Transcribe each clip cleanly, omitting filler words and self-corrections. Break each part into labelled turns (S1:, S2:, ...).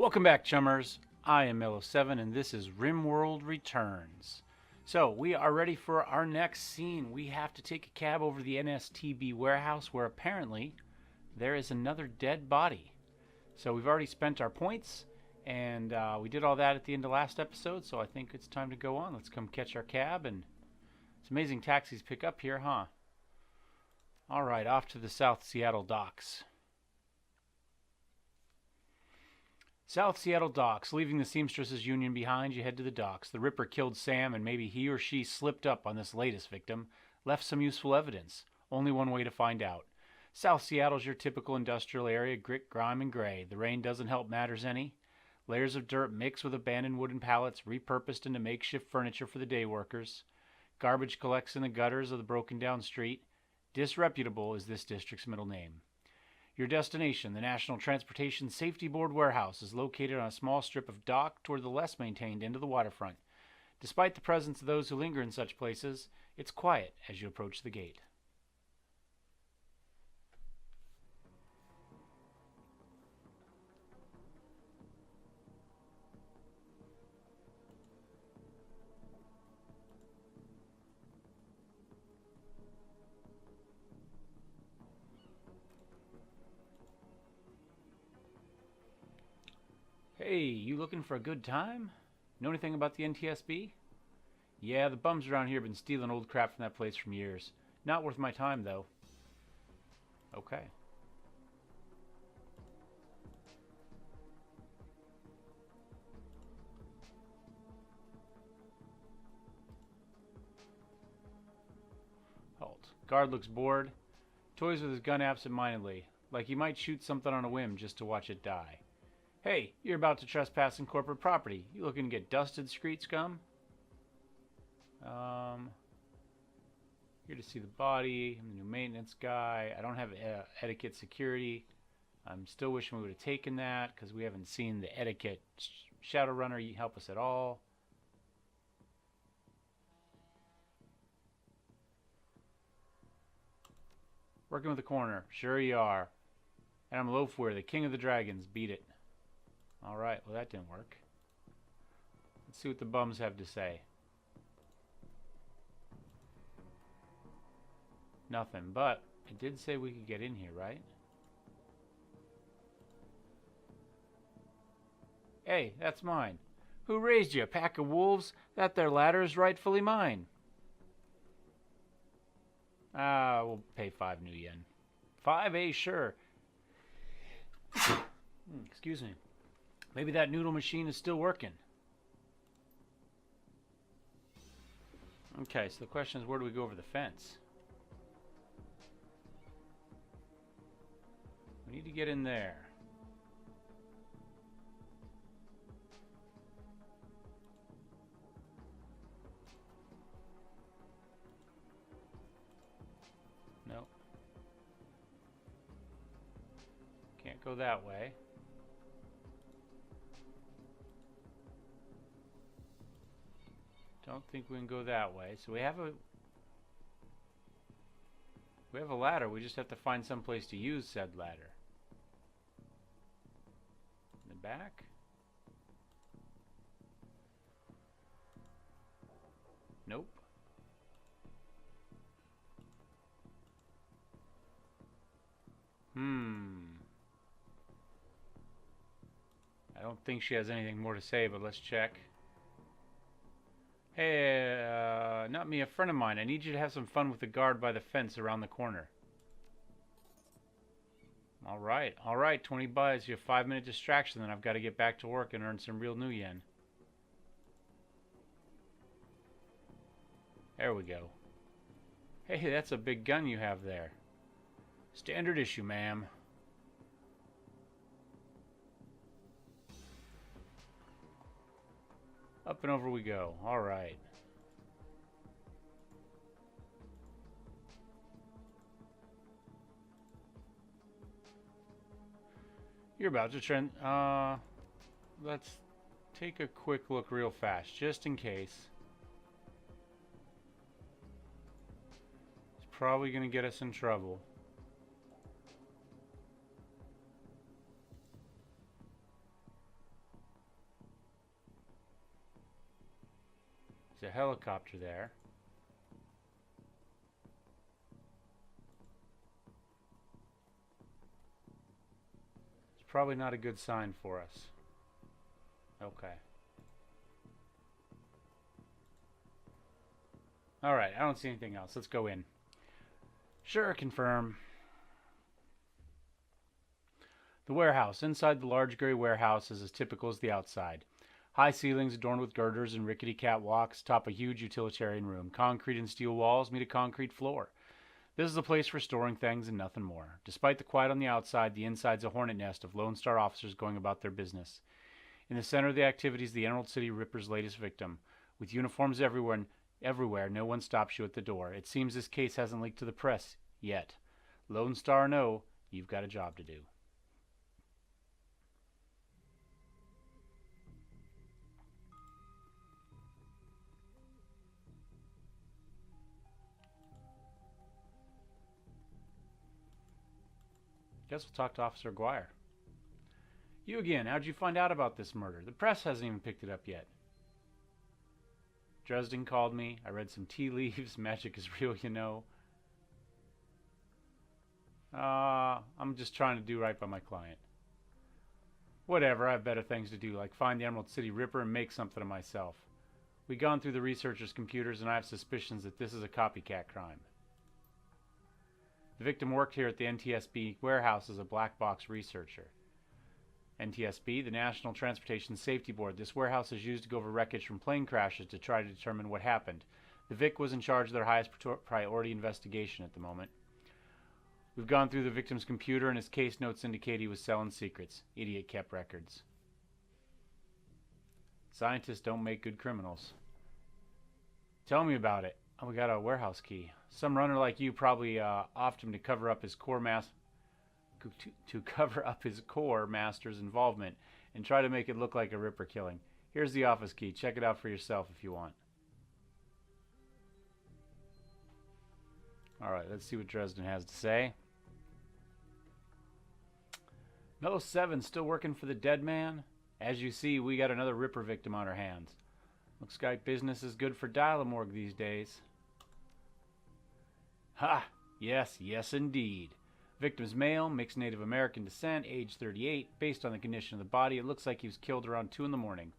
S1: Welcome back, chummers. I am Mellowseven, and this is RimWorld Returns. So, we are ready for our next scene. We have to take a cab over the NSTB warehouse where apparently there is another dead body. So, we've already spent our points, and we did all that at the end of last episode, so I think it's time to go on. Let's come catch our cab, and it's amazing taxis pick up here, huh? Alright, off to the South Seattle docks. South Seattle docks. Leaving the Seamstresses Union behind, you head to the docks. The Ripper killed Sam, and maybe he or she slipped up on this latest victim. Left some useful evidence. Only one way to find out. South Seattle's your typical industrial area, grit, grime, and gray. The rain doesn't help matters any. Layers of dirt mixed with abandoned wooden pallets, repurposed into makeshift furniture for the day workers. Garbage collects in the gutters of the broken down street. Disreputable is this district's middle name. Your destination, the National Transportation Safety Board warehouse, is located on a small strip of dock toward the less maintained end of the waterfront. Despite the presence of those who linger in such places, it's quiet as you approach the gate. Hey, you looking for a good time? Know anything about the NTSB? Yeah, the bums around here have been stealing old crap from that place for years. Not worth my time, though. Okay. Halt. Guard looks bored. Toys with his gun absent-mindedly, like he might shoot something on a whim just to watch it die. Hey, you're about to trespass in corporate property. You looking to get dusted, street scum? Here to see the body. I'm the new maintenance guy. I don't have etiquette security. I'm still wishing we would have taken that because we haven't seen the etiquette Shadowrunner help us at all. Working with the corner. Sure you are. And I'm Loafware, the king of the dragons. Beat it. Alright, well that didn't work. Let's see what the bums have to say. Nothing, but it did say we could get in here, right? Hey, that's mine. Who raised you, a pack of wolves? That there ladder's rightfully mine. We'll pay 5 new yen. 5, sure. Excuse me. Maybe that noodle machine is still working. Okay, so the question is, where do we go over the fence? We need to get in there. Nope. Can't go that way. Don't think we can go that way. So we have a ladder. We just have to find some place to use said ladder. In the back? Nope. I don't think she has anything more to say, but let's check. Hey, not me, a friend of mine. I need you to have some fun with the guard by the fence around the corner. Alright, 20 buys. You have 5-minute distraction, then I've got to get back to work and earn some real new yen. There we go. Hey, that's a big gun you have there. Standard issue, ma'am. Up and over we go. Alright. You're about to trend. Let's take a quick look real fast, just in case. It's probably going to get us in trouble. There's a helicopter there. It's probably not a good sign for us. Okay. Alright, I don't see anything else. Let's go in. Sure, confirm. The warehouse. Inside the large gray warehouse is as typical as the outside. High ceilings adorned with girders and rickety catwalks top a huge utilitarian room. Concrete and steel walls meet a concrete floor. This is a place for storing things and nothing more. Despite the quiet on the outside, the inside's a hornet nest of Lone Star officers going about their business. In the center of the activity is the Emerald City Ripper's latest victim. With uniforms everywhere, no one stops you at the door. It seems this case hasn't leaked to the press yet. Lone Star, no, you've got a job to do. Guess we'll talk to Officer Aguirre. You again. How'd you find out about this murder? The press hasn't even picked it up yet. Dresden called me. I read some tea leaves. Magic is real, you know. I'm just trying to do right by my client. Whatever, I have better things to do, like find the Emerald City Ripper and make something of myself. We've gone through the researchers' computers, and I have suspicions that this is a copycat crime. The victim worked here at the NTSB warehouse as a black box researcher. NTSB, the National Transportation Safety Board. This warehouse is used to go over wreckage from plane crashes to try to determine what happened. The Vic was in charge of their highest priority investigation at the moment. We've gone through the victim's computer, and his case notes indicate he was selling secrets. Idiot kept records. Scientists don't make good criminals. Tell me about it. Oh, we got a warehouse key. Some runner like you probably offed him to cover up his core master's involvement and try to make it look like a Ripper killing. Here's the office key. Check it out for yourself if you want. All right, let's see what Dresden has to say. Mellowseven still working for the dead man? As you see, we got another Ripper victim on our hands. Looks like business is good for Dial-A-Morgue these days. Ha! Yes, yes indeed. Victim's male, mixed Native American descent, age 38. Based on the condition of the body, it looks like he was killed around 2 in the morning.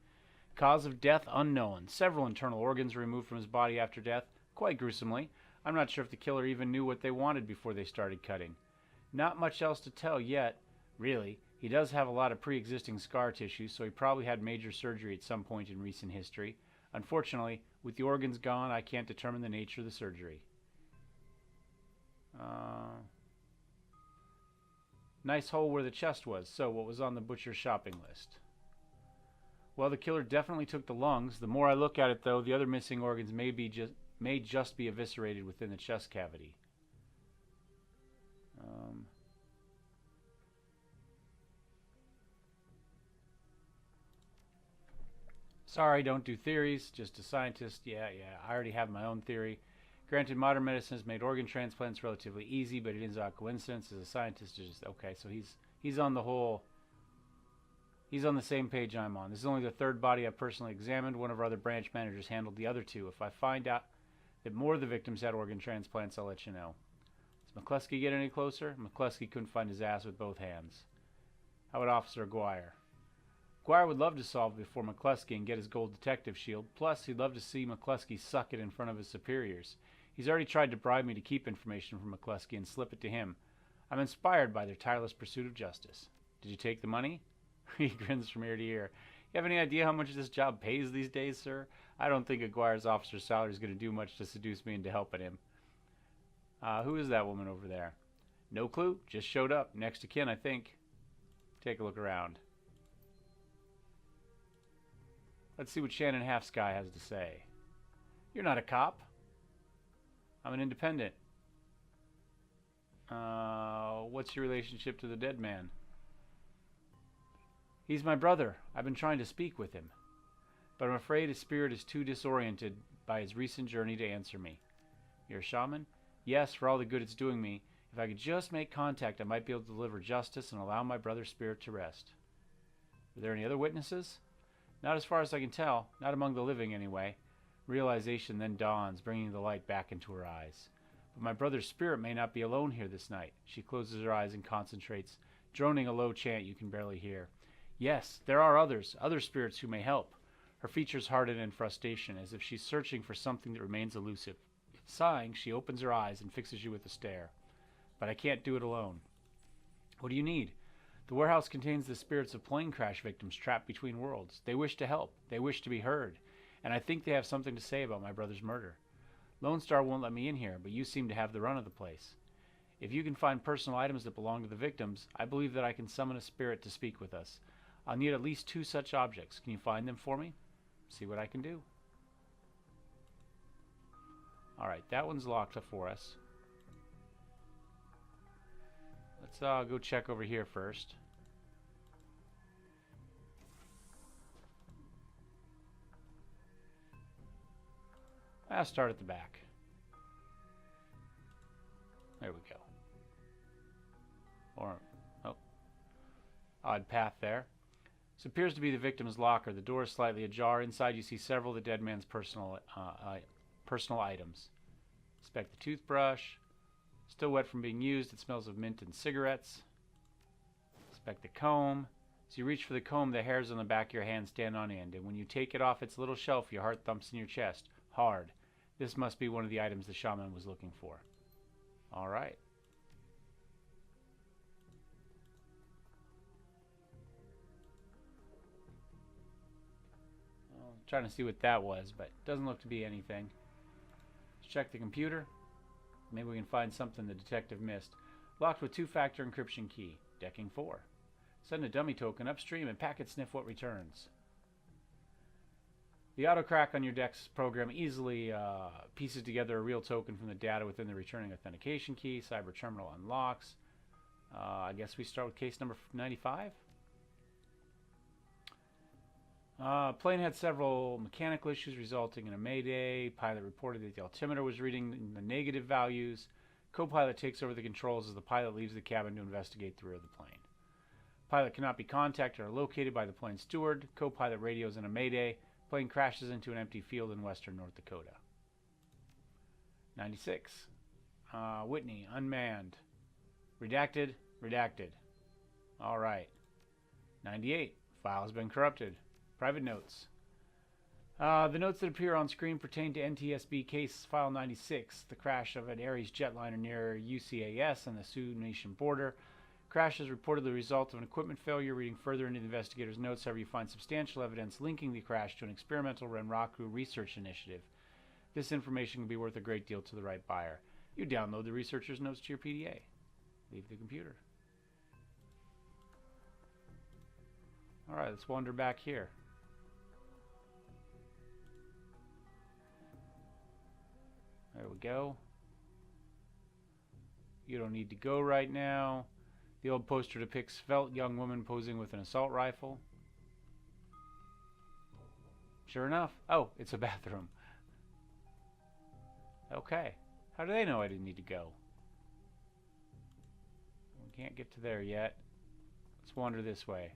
S1: Cause of death unknown. Several internal organs were removed from his body after death, quite gruesomely. I'm not sure if the killer even knew what they wanted before they started cutting. Not much else to tell yet, really. He does have a lot of pre-existing scar tissue, so he probably had major surgery at some point in recent history. Unfortunately, with the organs gone, I can't determine the nature of the surgery. Nice hole where the chest was. So, what was on the butcher's shopping list? Well, the killer definitely took the lungs. The more I look at it, though, the other missing organs may just be eviscerated within the chest cavity. Sorry, don't do theories. Just a scientist. Yeah, I already have my own theory. Granted, modern medicine has made organ transplants relatively easy, but it is a coincidence. As a scientist, just okay. So he's on the whole. He's on the same page I'm on. This is only the third body I've personally examined. One of our other branch managers handled the other 2. If I find out that more of the victims had organ transplants, I'll let you know. Does McCluskey get any closer? McCluskey couldn't find his ass with both hands. How about Officer Aguirre? Aguirre would love to solve it before McCluskey and get his gold detective shield. Plus, he'd love to see McCluskey suck it in front of his superiors. He's already tried to bribe me to keep information from McCluskey and slip it to him. I'm inspired by their tireless pursuit of justice. Did you take the money? He grins from ear to ear. You have any idea how much this job pays these days, sir? I don't think Aguirre's officer's salary is going to do much to seduce me into helping him. Who is that woman over there? No clue. Just showed up. Next to kin, I think. Take a look around. Let's see what Shannon Half-Sky has to say. You're not a cop. I'm an independent. What's your relationship to the dead man? He's my brother. I've been trying to speak with him, but I'm afraid his spirit is too disoriented by his recent journey to answer me. You're a shaman? Yes, for all the good it's doing me. If I could just make contact, I might be able to deliver justice and allow my brother's spirit to rest. Are there any other witnesses? Not as far as I can tell. Not among the living, anyway. Realization then dawns, bringing the light back into her eyes. But my brother's spirit may not be alone here this night. She closes her eyes and concentrates, droning a low chant you can barely hear. Yes, there are others, other spirits who may help. Her features harden in frustration, as if she's searching for something that remains elusive. Sighing, she opens her eyes and fixes you with a stare. But I can't do it alone. What do you need? The warehouse contains the spirits of plane crash victims trapped between worlds. They wish to help. They wish to be heard. And I think they have something to say about my brother's murder. Lone Star won't let me in here, but you seem to have the run of the place. If you can find personal items that belong to the victims, I believe that I can summon a spirit to speak with us. I'll need at least 2 such objects. Can you find them for me? See what I can do. Alright, that one's locked up for us. Let's go check over here first. I'll start at the back. There we go. Or, oh, odd path there. This appears to be the victim's locker. The door is slightly ajar. Inside you see several of the dead man's personal items. Inspect the toothbrush. Still wet from being used. It smells of mint and cigarettes. Inspect the comb. As you reach for the comb, the hairs on the back of your hand stand on end, and when you take it off its little shelf, your heart thumps in your chest. Hard. This must be one of the items the shaman was looking for. Alright. Well, I'm trying to see what that was, but it doesn't look to be anything. Let's check the computer. Maybe we can find something the detective missed. Locked with 2-factor encryption key. Decking 4. Send a dummy token upstream and packet sniff what returns. The autocrack on your DEX program easily pieces together a real token from the data within the returning authentication key. Cyber terminal unlocks. I guess we start with case number 95. Plane had several mechanical issues resulting in a mayday. Pilot reported that the altimeter was reading the negative values. Co-pilot takes over the controls as the pilot leaves the cabin to investigate the rear of the plane. Pilot cannot be contacted or located by the plane steward. Co-pilot radios in a mayday. Plane crashes into an empty field in western North Dakota. 96. Whitney, unmanned. Redacted, redacted. Alright. 98. File has been corrupted. Private notes. The notes that appear on screen pertain to NTSB case file 96, the crash of an Ares jetliner near UCAS on the Sioux Nation border. Crash is reportedly the result of an equipment failure. Reading further into the investigator's notes, however, you find substantial evidence linking the crash to an experimental Renraku research initiative. This information can be worth a great deal to the right buyer. You download the researcher's notes to your PDA. Leave the computer. Alright, let's wander back here. There we go. You don't need to go right now. The old poster depicts svelte young woman posing with an assault rifle. Sure enough. Oh, it's a bathroom. Okay. How do they know I didn't need to go? We can't get to there yet. Let's wander this way.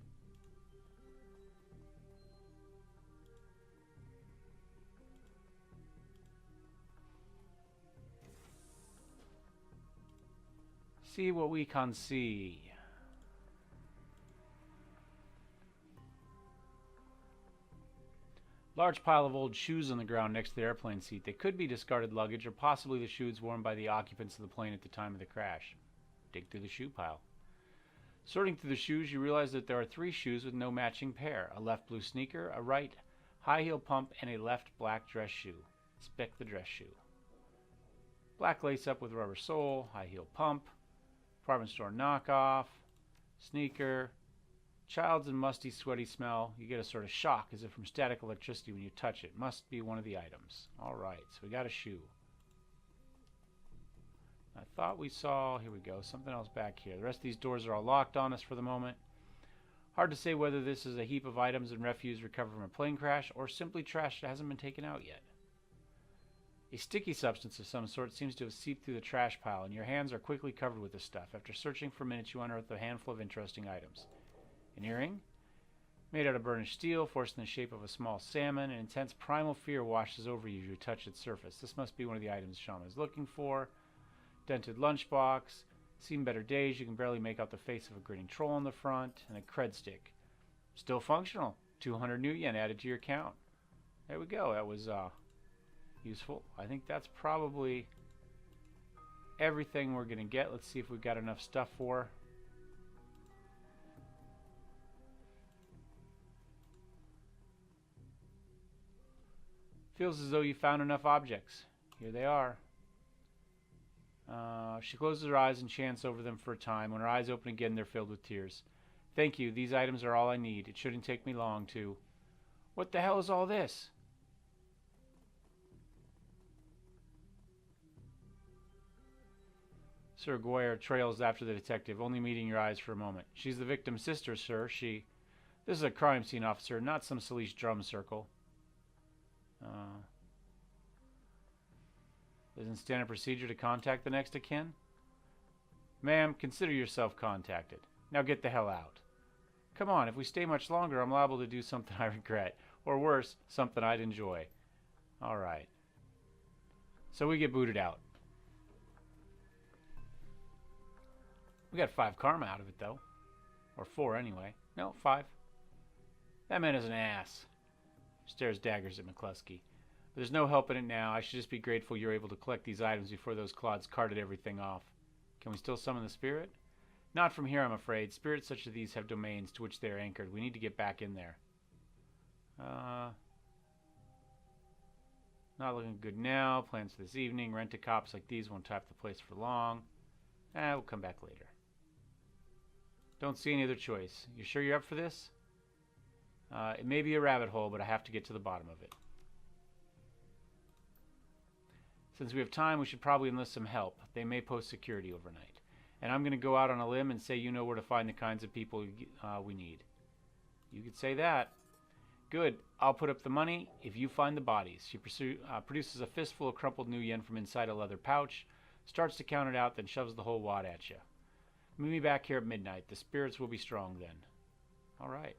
S1: See what we can see. Large pile of old shoes on the ground next to the airplane seat. They could be discarded luggage or possibly the shoes worn by the occupants of the plane at the time of the crash. Dig through the shoe pile. Sorting through the shoes, you realize that there are 3 shoes with no matching pair. A left blue sneaker, a right high heel pump, and a left black dress shoe. Inspect the dress shoe. Black lace up with rubber sole, high heel pump. Department store knockoff, sneaker, child's and musty, sweaty smell. You get a sort of shock as if from static electricity when you touch it. Must be one of the items. Alright, so we got a shoe. I thought we saw, here we go, something else back here. The rest of these doors are all locked on us for the moment. Hard to say whether this is a heap of items and refuse recovered from a plane crash or simply trash that hasn't been taken out yet. A sticky substance of some sort seems to have seeped through the trash pile, and your hands are quickly covered with the stuff. After searching for minutes, you unearth a handful of interesting items. An earring? Made out of burnished steel, forced in the shape of a small salmon, an intense primal fear washes over you as you touch its surface. This must be one of the items Shaman is looking for. Dented lunchbox. Seen better days, you can barely make out the face of a grinning troll on the front, and a cred stick. Still functional. 200 new yen added to your account. There we go. That was useful. I think that's probably everything we're going to get. Let's see if we've got enough stuff for her. Feels as though you found enough objects. Here they are. She closes her eyes and chants over them for a time. When her eyes open again, they're filled with tears. Thank you. These items are all I need. It shouldn't take me long to... What the hell is all this? Sir Guire trails after the detective, only meeting your eyes for a moment. She's the victim's sister, sir. This is a crime scene, officer, not some Salish drum circle. Isn't standard procedure to contact the next of kin? Ma'am, consider yourself contacted. Now get the hell out. Come on, if we stay much longer, I'm liable to do something I regret. Or worse, something I'd enjoy. Alright. So we get booted out. We got 5 karma out of it, though. Or 4, anyway. No, 5. That man is an ass. Stares daggers at McCluskey. But there's no help in it now. I should just be grateful you're able to collect these items before those clods carted everything off. Can we still summon the spirit? Not from here, I'm afraid. Spirits such as these have domains to which they are anchored. We need to get back in there. Not looking good now. Plans for this evening. Rent-a-cops like these won't tap the place for long. We'll come back later. Don't see any other choice. You sure you're up for this? It may be a rabbit hole, but I have to get to the bottom of it. Since we have time, we should probably enlist some help. They may post security overnight. And I'm going to go out on a limb and say you know where to find the kinds of people we need. You could say that. Good. I'll put up the money if you find the bodies. She produces a fistful of crumpled new yen from inside a leather pouch, starts to count it out, then shoves the whole wad at you. Meet me back here at midnight. The spirits will be strong then. All right.